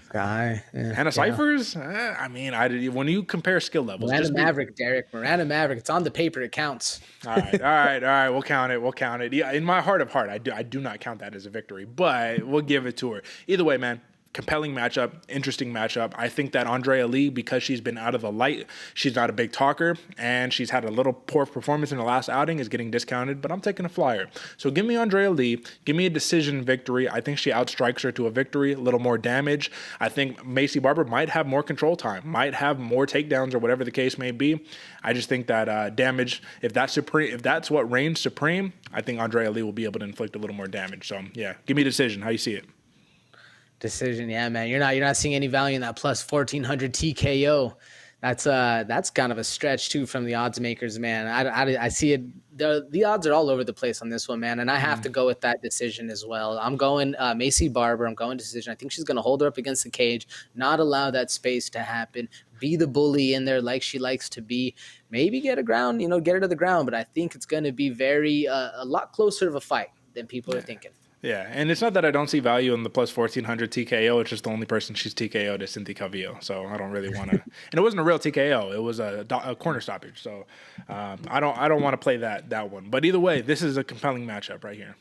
Guy.
Hannah Cyphers? I mean, when you compare skill levels,
Miranda Maverick, Derek. Miranda Maverick. It's on the paper. It counts.
All right. We'll count it. Yeah, in my heart of heart, I do not count that as a victory, but we'll give it to her. Either way, man. Compelling matchup, interesting matchup. I think that Andrea Lee, because she's been out of the light, she's not a big talker, and she's had a little poor performance in the last outing, is getting discounted, but I'm taking a flyer. So give me Andrea Lee. Give me a decision victory. I think she outstrikes her to a victory, a little more damage. I think Maycee Barber might have more control time, might have more takedowns or whatever the case may be. I just think that damage, if that's what reigns supreme, I think Andrea Lee will be able to inflict a little more damage. So yeah, give me a decision. How you see it?
Decision, yeah, man. You're not seeing any value in that plus 1400 TKO. That's kind of a stretch too from the odds makers, man. I see it. The odds are all over the place on this one, man, and I have to go with that decision as well. I'm going Maycee Barber. I'm going decision. I think she's going to hold her up against the cage, not allow that space to happen, be the bully in there like she likes to be. Maybe get her to the ground, but I think it's going to be a lot closer of a fight than people are thinking.
Yeah, and it's not that I don't see value in the plus 1400 TKO. It's just the only person she's TKO'd is Cynthia Calvillo. So I don't really want to. And it wasn't a real TKO. It was a corner stoppage. So I don't want to play that one. But either way, this is a compelling matchup right here.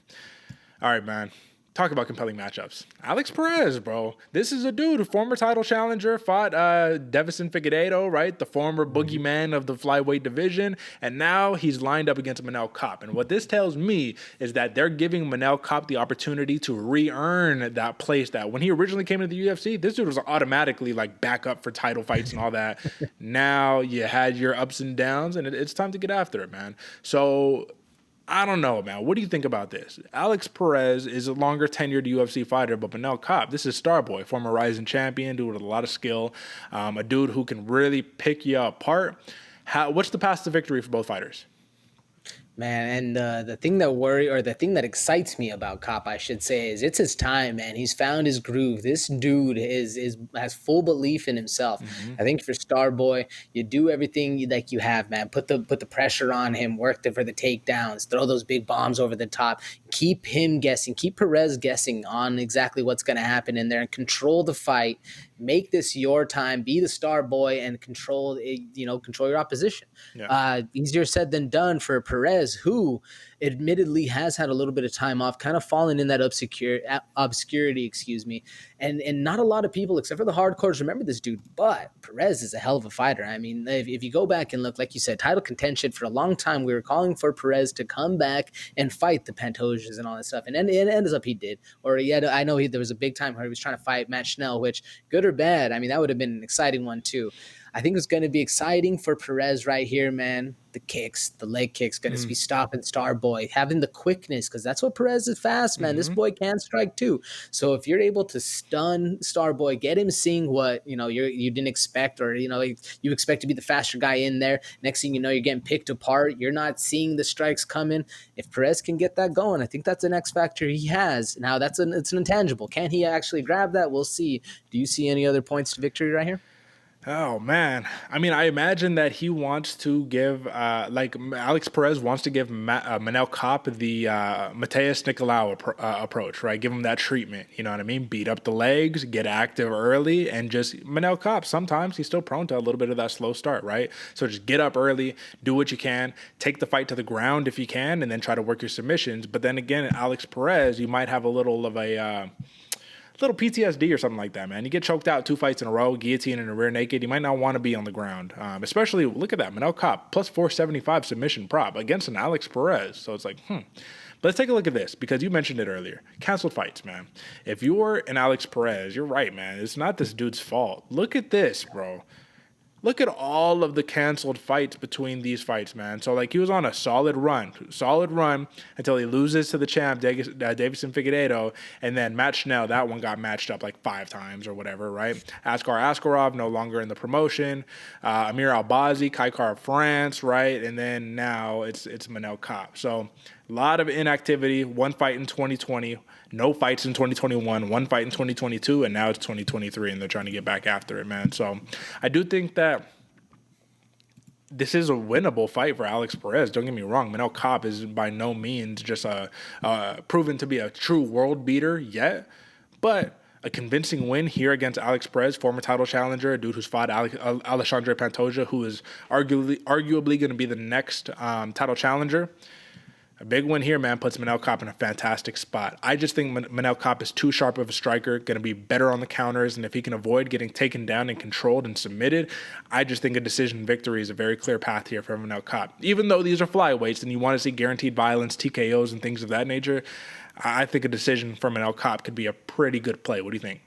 All right, man. Talk about compelling matchups. Alex Perez, bro. This is a dude, a former title challenger, fought Deiveson Figueiredo, right? The former boogeyman of the flyweight division. And now he's lined up against Manel Kape. And what this tells me is that they're giving Manel Kape the opportunity to re-earn that place that when he originally came to the UFC, this dude was automatically like back up for title fights and all that. Now you had your ups and downs, and it's time to get after it, man. So I don't know, man. What do you think about this? Alex Perez is a longer tenured UFC fighter, but Manel Kape, this is Starboy, former RIZIN champion, dude with a lot of skill, a dude who can really pick you apart. What's the path to victory for both fighters?
Man, and the thing that excites me about Kape, I should say, is it's his time, man. He's found his groove. This dude has full belief in himself. Mm-hmm. I think for Starboy, you do everything like you have, man. Put the pressure on him, work for the takedowns, throw those big bombs over the top, keep him guessing, keep Perez guessing on exactly what's going to happen in there, and control the fight. Make this your time. Be the star boy and control your opposition. Yeah. Easier said than done for Perez, who admittedly has had a little bit of time off, kind of fallen in that obscurity, and not a lot of people, except for the hardcores, remember this dude. But Perez is a hell of a fighter. I mean, if you go back and look, like you said, title contention for a long time, we were calling for Perez to come back and fight the Pantosians and all that stuff, and it ends up he did. Or I know there was a big time where he was trying to fight Matt Schnell, which, good or bad, I mean, that would have been an exciting one too. I think it's going to be exciting for Perez right here, man. The leg kicks, going to be stopping Starboy, having the quickness, because that's what Perez is fast, man. Mm-hmm. This boy can strike too. So if you're able to stun Starboy, get him seeing what you didn't expect, or you expect to be the faster guy in there. Next thing you know, you're getting picked apart. You're not seeing the strikes coming. If Perez can get that going, I think that's an X factor he has. Now it's an intangible. Can he actually grab that? We'll see. Do you see any other points to victory right here?
Oh, man. I mean, I imagine that he wants to give, Alex Perez wants to give Manel Kape the Mateus Nicolau approach, right? Give him that treatment, you know what I mean? Beat up the legs, get active early, and just Manel Kape, sometimes he's still prone to a little bit of that slow start, right? So just get up early, do what you can, take the fight to the ground if you can, and then try to work your submissions. But then again, Alex Perez, you might have a little of a little PTSD or something like that, man. You get choked out 2 fights in a row, guillotine and a rear naked, you might not want to be on the ground. Especially, look at that, Manel Kape, plus 475 submission prop against an Alex Perez. So it's like, But let's take a look at this, because you mentioned it earlier. Canceled fights, man. If you're an Alex Perez, you're right, man. It's not this dude's fault. Look at this, bro. Look at all of the canceled fights between these fights, man. So, he was on a solid run until he loses to the champ, Deiveson Figueiredo, and then Matt Schnell, that one got matched up 5 times or whatever, right? Askar Askarov, no longer in the promotion. Amir Albazi, Kaikar of France, right? And then now it's Manel Kape. So, a lot of inactivity, 1 fight in 2020, no fights in 2021, 1 fight in 2022, and now it's 2023, and they're trying to get back after it, man. So I do think that this is a winnable fight for Alex Perez. Don't get me wrong. Manel Kape is by no means just proven to be a true world beater yet, but A convincing win here against Alex Perez, former title challenger, a dude who's fought Alexandre Pantoja, who is arguably going to be the next title challenger. A big win here, man, puts Manel Kape in a fantastic spot. I just think Manel Kape is too sharp of a striker, going to be better on the counters, and if he can avoid getting taken down and controlled and submitted, I just think a decision victory is a very clear path here for Manel Kape. Even though these are flyweights and you want to see guaranteed violence, TKOs, and things of that nature, I think a decision for Manel Kape could be a pretty good play. What do you think?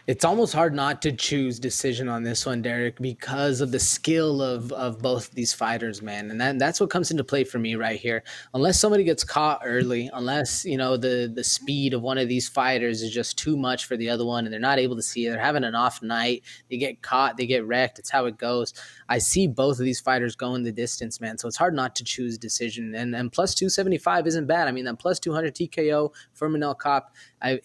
It's almost hard not to choose decision on this one, Derek, because of the skill of both these fighters, man. And that's what comes into play for me right here. Unless somebody gets caught early, unless, the speed of one of these fighters is just too much for the other one and they're not able to see it, they're having an off night, they get caught, they get wrecked. It's how it goes. I see both of these fighters going the distance, man. So it's hard not to choose decision. And plus 275 isn't bad. I mean, that plus 200 TKO for Manel Kape.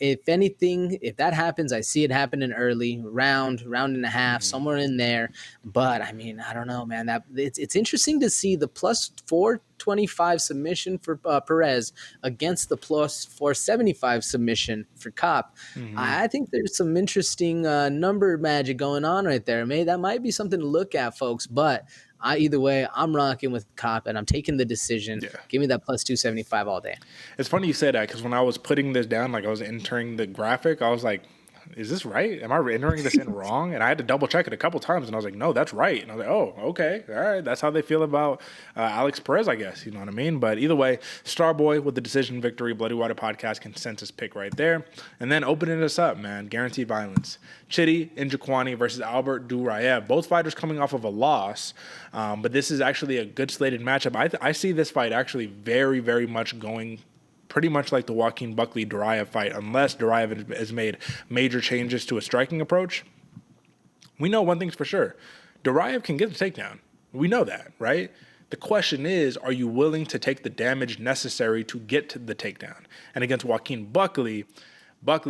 If anything, if that happens, I see it happening early, round and a half, somewhere in there. But I mean, I don't know, man. That it's interesting to see the plus 425 submission for Perez against the plus 475 submission for Kape. I think there's some interesting number magic going on right there. That might be something to look at, folks. But either way, I'm rocking with Kape, and I'm taking the decision. Yeah. Give me that plus 275 all day.
It's funny you said that, because when I was putting this down, like I was entering the graphic, I was like, is this right? Am I entering this in wrong? And I had to double check it a couple times, and I was like, no, that's right. And I was like, oh, okay, all right. That's how they feel about Alex Perez, I guess. You know what I mean? But either way, Starboy with the decision victory, Bloody Water Podcast consensus pick right there. And then opening us up, man, guaranteed violence. Chidi Njokuani versus Albert Duraev. Both fighters coming off of a loss, but this is actually a good slated matchup. I see this fight actually very, very much going pretty much like the Joaquin Buckley-Duraev fight, unless Duraev has made major changes to a striking approach. We know one thing's for sure. Duraev can get the takedown. We know that, right? The question is, are you willing to take the damage necessary to get to the takedown? And against Joaquin Buckley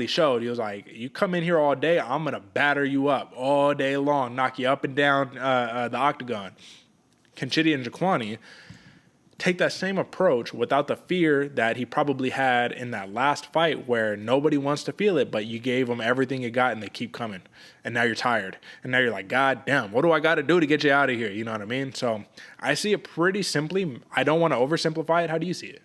showed, he was like, you come in here all day, I'm going to batter you up all day long, knock you up and down the octagon. Can Chidi Njokuani take that same approach without the fear that he probably had in that last fight, where nobody wants to feel it, but you gave them everything you got and they keep coming, and now you're tired, and now you're like, God damn, what do I got to do to get you out of here? You know what I mean? So I see it pretty simply. I don't want to oversimplify it. How do you see it?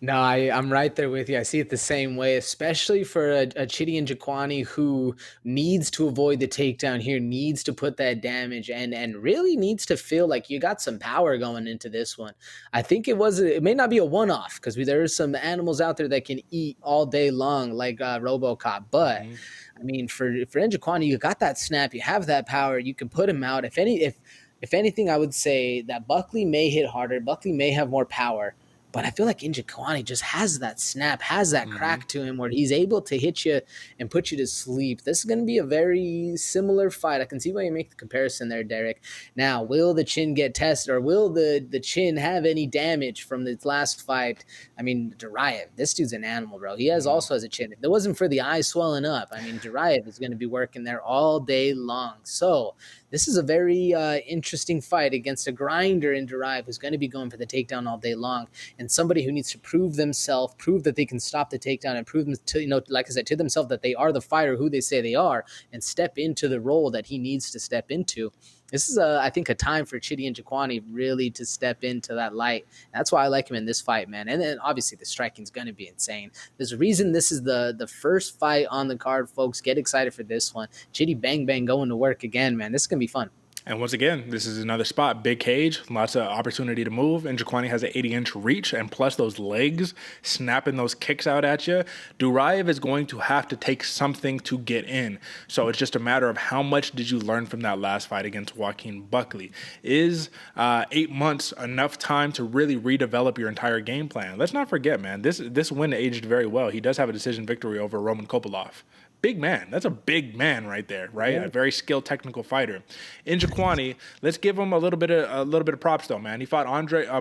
No, I'm right there with you. I see it the same way, especially for a Chidi Njokuani who needs to avoid the takedown here, needs to put that damage, and really needs to feel like you got some power going into this one. I think it may not be a one-off, because there are some animals out there that can eat all day long, like RoboCop, but I mean, for Njokuani, you got that snap, you have that power, you can put him out. If anything, I would say that Buckley may hit harder, Buckley may have more power, but I feel like Njokuani just has that snap, has that crack to him where he's able to hit you and put you to sleep. This is going to be a very similar fight. I can see why you make the comparison there, Derek. Now, will the chin get tested, or will the chin have any damage from the last fight? I mean, Duraev, this dude's an animal, bro. He also has a chin. If it wasn't for the eye swelling up, I mean, Duraev is going to be working there all day long. So this is a very interesting fight against a grinder in Duraev, who's going to be going for the takedown all day long, and somebody who needs to prove themselves, prove that they can stop the takedown, and prove to, like I said, to themselves that they are the fighter who they say they are, and step into the role that he needs to step into. This is, I think, a time for Chidi Njokuani really to step into that light. That's why I like him in this fight, man. And then, obviously, the striking is going to be insane. There's a reason this is the first fight on the card, folks. Get excited for this one. Chidi Bang Bang going to work again, man. This is going to be fun.
And once again, this is another spot, big cage, lots of opportunity to move. And Njokuani has an 80-inch reach, and plus those legs snapping those kicks out at you. Duraev is going to have to take something to get in. So it's just a matter of how much did you learn from that last fight against Joaquin Buckley. Is 8 months enough time to really redevelop your entire game plan? Let's not forget, man, this win aged very well. He does have a decision victory over Roman Kopylov. Big man. That's a big man right there, right? Yeah. A very skilled technical fighter. Njokuani, let's give him a little bit of props though, man. He fought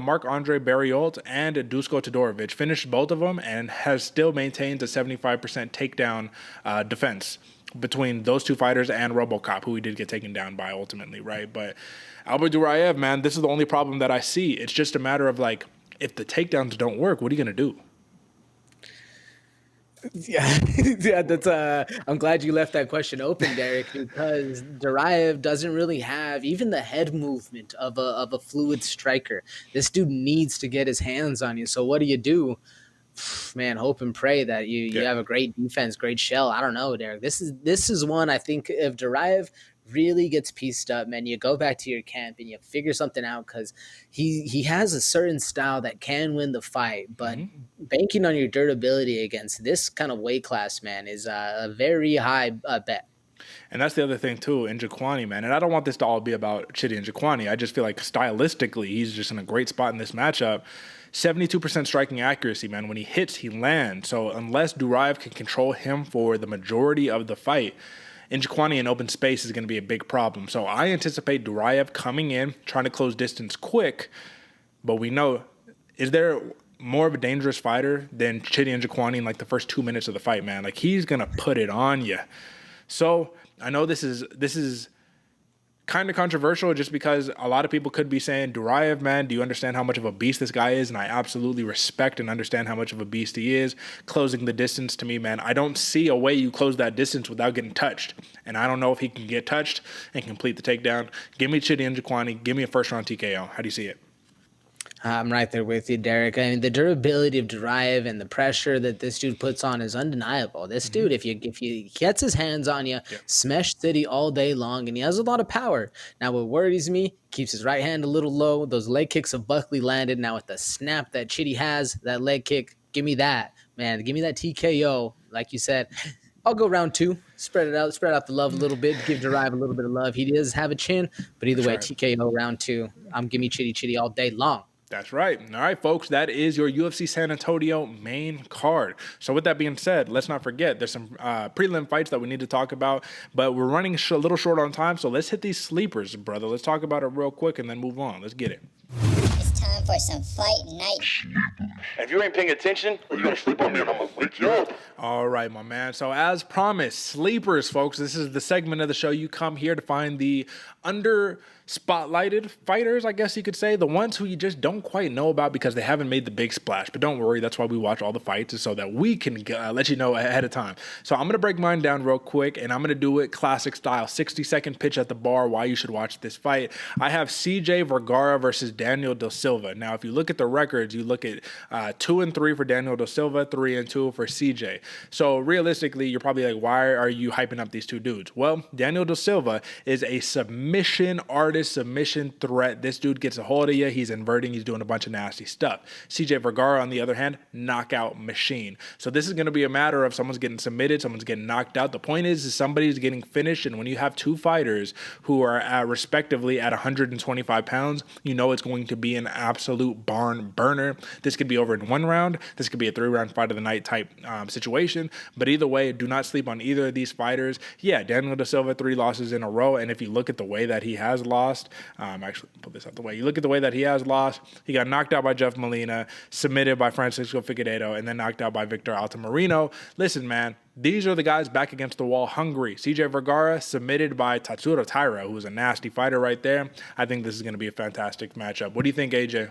Marc-Andre Barriault and Dusko Todorovic, finished both of them, and has still maintained a 75% takedown defense between those two fighters and RoboCop, who he did get taken down by ultimately, right? But Albert Duraev, man, this is the only problem that I see. It's just a matter of, like, if the takedowns don't work, what are you going to do?
Yeah, yeah. That's I'm glad you left that question open, Derek, because Duraev doesn't really have even the head movement of a fluid striker. This dude needs to get his hands on you. So what do? Man, hope and pray that you have a great defense, great shell. I don't know, Derek. This is one I think if Duraev really gets pieced up, man, you go back to your camp and you figure something out because he has a certain style that can win the fight, but banking on your durability against this kind of weight class, man, is a very high bet.
And that's the other thing too, Njokuani, man. And I don't want this to all be about Chidi Njokuani. I just feel like stylistically, he's just in a great spot in this matchup. 72% striking accuracy, man. When he hits, he lands. So unless Duraev can control him for the majority of the fight, Njokuani in open space is going to be a big problem. So I anticipate Duraev coming in, trying to close distance quick. But we know, is there more of a dangerous fighter than Chidi Njokuani in like the first 2 minutes of the fight, man? Like he's going to put it on you. So I know this is kind of controversial just because a lot of people could be saying, Duraev, man, do you understand how much of a beast this guy is? And I absolutely respect and understand how much of a beast he is. Closing the distance to me, man, I don't see a way you close that distance without getting touched. And I don't know if he can get touched and complete the takedown. Give me Chidi Njokuani. Give me a first-round TKO. How do you see it?
I'm right there with you, Derek. I mean, the durability of Duraev and the pressure that this dude puts on is undeniable. This dude, if he gets his hands on you, smash city all day long, and he has a lot of power. Now, what worries me, keeps his right hand a little low. Those leg kicks of Buckley landed. Now, with the snap that Chidi has, that leg kick, give me that, man. Give me that TKO. Like you said, I'll go round 2. Spread out the love a little bit. Give Duraev a little bit of love. He does have a chin, but either way, TKO round 2. Give me Chidi all day long.
That's right. All right, folks, that is your UFC San Antonio main card. So with that being said, let's not forget there's some prelim fights that we need to talk about, but we're running a little short on time, so let's hit these sleepers, brother. Let's talk about it real quick and then move on. Let's get it.
It's time for some fight night.
And if you ain't paying attention, you're going to sleep on me and I'm going to wake you up.
All right, my man. So as promised, sleepers, folks. This is the segment of the show you come here to find the under-spotlighted fighters, I guess you could say. The ones who you just don't quite know about because they haven't made the big splash. But don't worry, that's why we watch all the fights, is so that we can let you know ahead of time. So I'm going to break mine down real quick, and I'm going to do it classic style. 60-second pitch at the bar, why you should watch this fight. I have CJ Vergara versus Daniel Da Silva. Now, if you look at the records, you look at 2-3 for Daniel Da Silva, 3-2 for CJ. So realistically, you're probably like, why are you hyping up these two dudes? Well, Daniel Da Silva is a submission artist, submission threat. This dude gets a hold of you. He's inverting. He's doing a bunch of nasty stuff. CJ Vergara, on the other hand, knockout machine. So this is going to be a matter of someone's getting submitted, someone's getting knocked out. The point is somebody's getting finished. And when you have two fighters who are respectively at 125 pounds, you know it's going to be an absolute barn burner. This could be over in 1 round. This could be a 3-round fight of the night type situation. But either way, do not sleep on either of these fighters. Yeah, Daniel Da Silva, 3 losses in a row. And if you look at the way that he has lost, actually put this out the way. You look at the way that he has lost. He got knocked out by Jeff Molina, submitted by Francisco Figueiredo, and then knocked out by Victor Altamirano. Listen, man, these are the guys back against the wall hungry. CJ Vergara submitted by Tatsuro Taira, who is a nasty fighter right there. I think this is going to be a fantastic matchup. What do you think, AJ?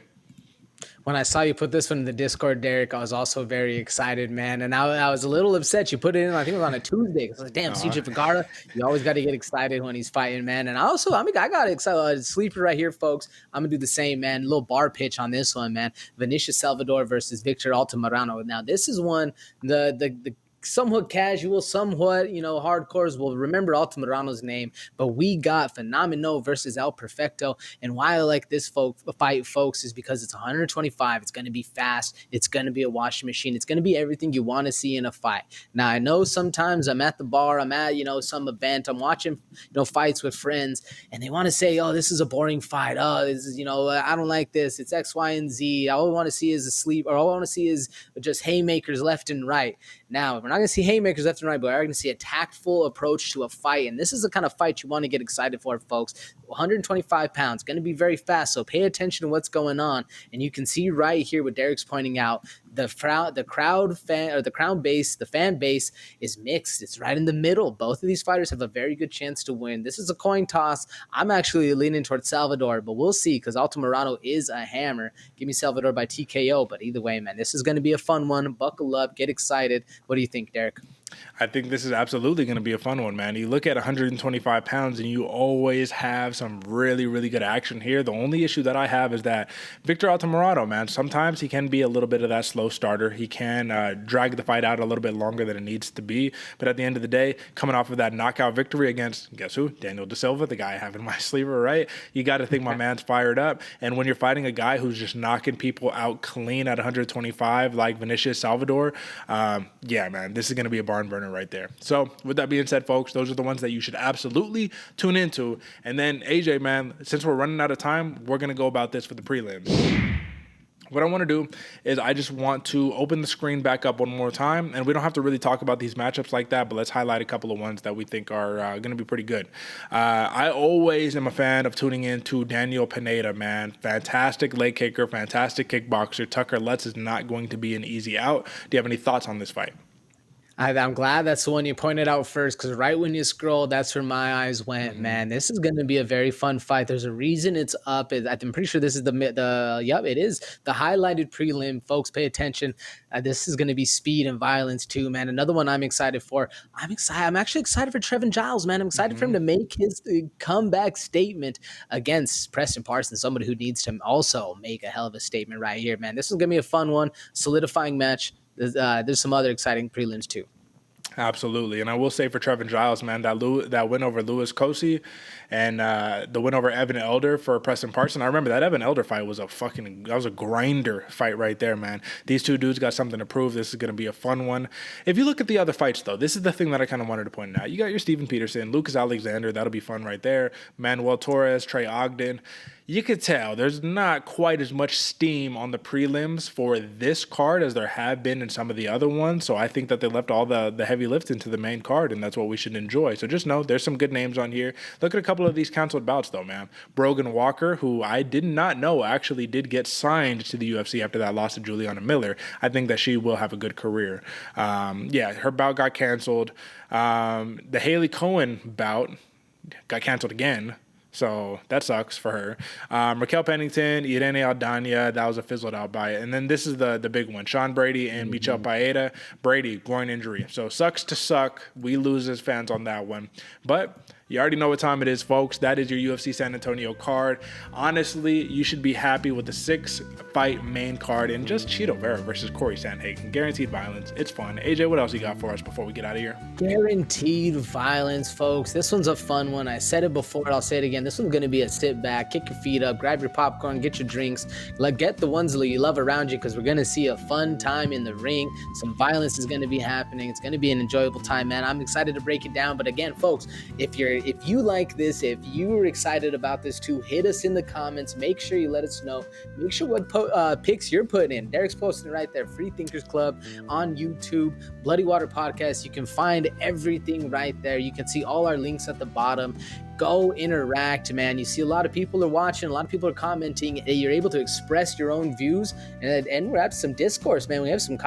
When I saw you put this one in the Discord, Derek, I was also very excited, man. And I was a little upset. You put it in, I think it was on a Tuesday. I was like, damn, CJ Vergara, you always got to get excited when he's fighting, man. And I got excited. Sleeper right here, folks. I'm going to do the same, man. Little bar pitch on this one, man. Vinicius Salvador versus Victor Altamirano. Now, this is one, the somewhat casual, somewhat, hardcores will remember Altamirano's name, but we got Fenomeno versus El Perfecto. And why I like this fight, folks, is because it's 125. It's going to be fast. It's going to be a washing machine. It's going to be everything you want to see in a fight. Now, I know sometimes I'm at the bar, I'm at, some event, I'm watching, fights with friends, and they want to say, oh, this is a boring fight. Oh, this is, I don't like this. It's X, Y, and Z. All I want to see is a sleep, or all I want to see is just haymakers left and right. Now, we're not going to see haymakers left and right, but we're going to see a tactful approach to a fight. And this is the kind of fight you want to get excited for, folks. 125 pounds, going to be very fast, so pay attention to what's going on. And you can see right here what Derek's pointing out, the fan base is mixed. It's right in the middle. Both of these fighters have a very good chance to win. This is a coin toss. I'm actually leaning towards Salvador, but we'll see because Alto Morano is a hammer. Give me Salvador by TKO, but either way, man, this is going to be a fun one. Buckle up, get excited. What do you think, Derek?
I think this is absolutely going to be a fun one, man. You look at 125 pounds and you always have some really, really good action here. The only issue that I have is that Victor Altamirano, man, sometimes he can be a little bit of that slow starter. He can drag the fight out a little bit longer than it needs to be. But at the end of the day, coming off of that knockout victory against, guess who? Daniel Da Silva, the guy I have in my sleever, right? You got to think my man's fired up. And when you're fighting a guy who's just knocking people out clean at 125 like Vinicius Salvador, yeah, man, this is going to be a barn burner right there. So with that being said, folks, those are the ones that you should absolutely tune into. And then AJ, man, since we're running out of time, we're going to go about this for the prelims. What I want to do is I just want to open the screen back up one more time, and we don't have to really talk about these matchups like that, but let's highlight a couple of ones that we think are going to be pretty good. I always am a fan of tuning into Daniel Pineda, man. Fantastic leg kicker, fantastic kickboxer. Tucker Lutz is not going to be an easy out. Do you have any thoughts on this fight?
I'm glad that's the one you pointed out first, because right when you scroll, that's where my eyes went. Man, this is going to be a very fun fight. There's a reason it's up. I'm pretty sure this is it is the highlighted prelim. Folks, pay attention. This is going to be speed and violence too, man. Another one I'm excited for. I'm actually excited for Trevin Giles, man. I'm excited for him to make his comeback statement against Preston Parsons, somebody who needs to also make a hell of a statement right here, man. This is going to be a fun one, solidifying match. There's some other exciting prelims too.
Absolutely. And I will say for Trevin Giles, man, that win over Louis Cosi and the win over Evan Elder for Preston Parsons. I remember that Evan Elder fight was that was a grinder fight right there, man. These two dudes got something to prove. This is going to be a fun one. If you look at the other fights, though, this is the thing that I kind of wanted to point out. You got your Steven Peterson, Lucas Alexander. That'll be fun right there. Manuel Torres, Trey Ogden. You could tell there's not quite as much steam on the prelims for this card as there have been in some of the other ones. So I think that they left all the heavy lift into the main card, and that's what we should enjoy. So just know there's some good names on here. Look at a couple of these canceled bouts, though, man. Brogan Walker, who I did not know actually did get signed to the UFC after that loss to Juliana Miller. I think that she will have a good career. Her bout got canceled. The Haley Cohen bout got canceled again. So that sucks for her. Raquel Pennington, Irene Aldana, that was a fizzled out by it. And then this is the big one. Sean Brady and Michel Paeta. Brady, groin injury. So sucks to suck. We lose as fans on that one. But you already know what time it is, folks. That is your UFC San Antonio card. Honestly, you should be happy with the 6-fight main card and just Chito Vera versus Cory Sandhagen. Guaranteed violence. It's fun. AJ, what else you got for us before we get out of here?
Guaranteed violence, folks. This one's a fun one. I said it before, I'll say it again. This one's going to be a sit back, kick your feet up, grab your popcorn, get your drinks, get the ones that you love around you, because we're going to see a fun time in the ring. Some violence is going to be happening. It's going to be an enjoyable time, man. I'm excited to break it down. But again, folks, if you like this, if you're excited about this too, hit us in the comments. Make sure you let us know. Make sure what picks you're putting in. Derek's posting right there. Free Thinkers Club on YouTube, Bloody Water Podcast. You can find everything right there. You can see all our links at the bottom. Go interact, man. You see a lot of people are watching, a lot of people are commenting. You're able to express your own views, and we're at some discourse, man. We have some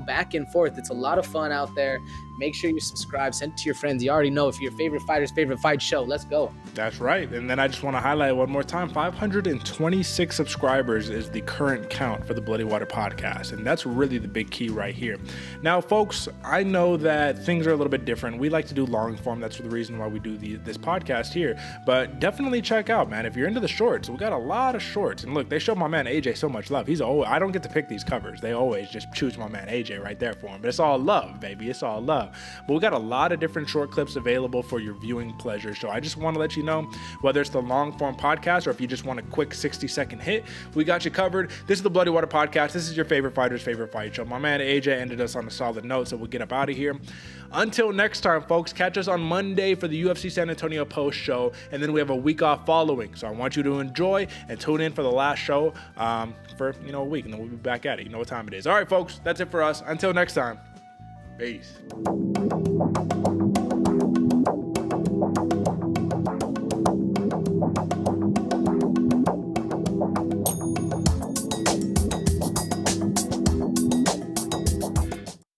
back and forth. It's a lot of fun out there. Make sure you subscribe, send it to your friends. You already know, if your favorite fighter's favorite fight show, let's go.
That's right. And then I just want to highlight one more time, 526 subscribers is the current count for the Bloody Water Podcast. And that's really the big key right here. Now, folks, I know that things are a little bit different. We like to do long form. That's the reason why we do this podcast here. But definitely check out, man, if you're into the shorts, we got a lot of shorts. And look, they show my man AJ so much love. I don't get to pick these covers. They always just choose my man AJ right there for him. But it's all love, baby. It's all love. But we got a lot of different short clips available for your viewing pleasure. So I just want to let you know, whether it's the long form podcast or if you just want a quick 60-second hit, we got you covered. This is the Bloody Water Podcast. This is your favorite fighter's favorite fight show. My man AJ ended us on a solid note, so we'll get up out of here. Until next time, folks, catch us on Monday for the UFC San Antonio post show, and then we have a week off following. So I want you to enjoy and tune in for the last show for a week, and then we'll be back at it. You know what time it is. All right, folks, that's it for us. Until next time, peace.